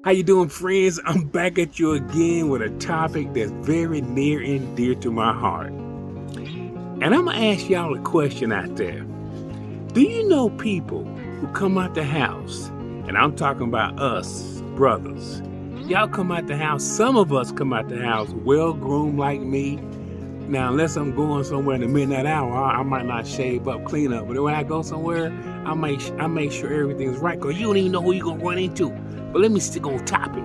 How you doing, friends? I'm back at you again with a topic that's very near and dear to my heart. And I'm gonna ask y'all a question out there. Do you know people who come out the house, and I'm talking about us, brothers. Y'all come out the house, some of us come out the house well-groomed like me. Now, unless I'm going somewhere in the midnight hour, I might not shave up, clean up. But when I go somewhere, I make sure everything's right, because you don't even know who you're gonna run into. But let me stick on topic.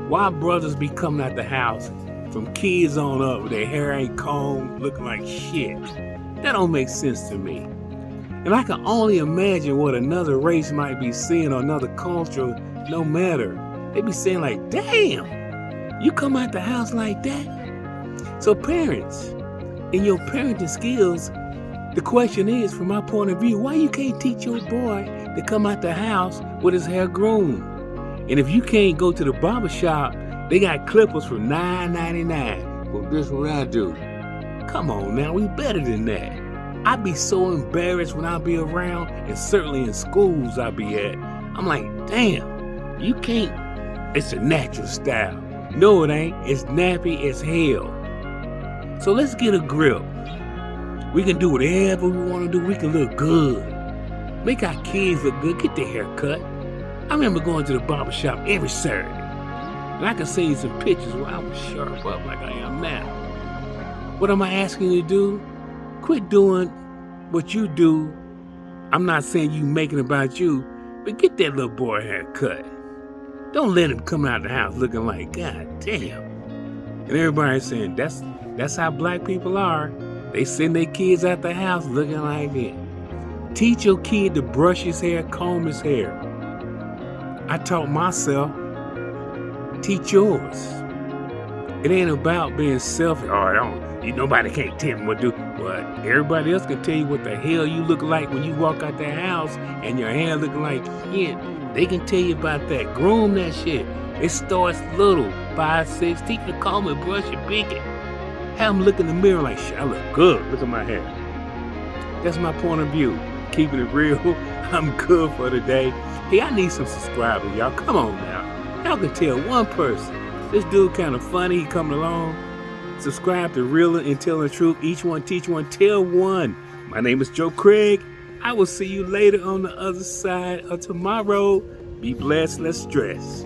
Why brothers be coming out the house from kids on up, their hair ain't combed, looking like shit? That don't make sense to me. And I can only imagine what another race might be seeing, or another culture, no matter. They be saying like, damn, you come out the house like that? So parents, in your parenting skills, the question is, from my point of view, why you can't teach your boy to come out the house with his hair groomed? And if you can't go to the barber shop, they got clippers for $9.99. Well, this is what I do. Come on now, we better than that. I be so embarrassed when I be around, and certainly in schools I be at. I'm like, damn, you can't. It's a natural style. No, it ain't. It's nappy as hell. So let's get a grip. We can do whatever we want to do. We can look good. Make our kids look good. Get their hair cut. I remember going to the barber shop every Saturday. And I can send you some pictures where I was sharp up like I am now. What am I asking you to do? Quit doing what you do. I'm not saying you making it about you, but get that little boy hair cut. Don't let him come out the house looking like, God damn. And everybody's saying, that's how black people are. They send their kids out the house looking like it. Teach your kid to brush his hair, comb his hair. I taught myself, teach yours. It ain't about being selfish. Nobody can't tell me what to do. But everybody else can tell you what the hell you look like when you walk out the house and your hair looking like shit. They can tell you about that. Groom that shit. It starts little, 5, 6. Teach them to comb and brush it, big it. Have them look in the mirror like, shit, I look good. Look at my hair. That's my point of view. Keeping it real. I'm good for today. Hey, I need some subscribers, y'all. Come on now. Y'all can tell one person. This dude kind of funny. He coming along. Subscribe to Realer and Telling the Truth. Each one teach one, tell one. My name is Joe Craig. I will see you later on the other side of tomorrow. Be blessed. Let's stress.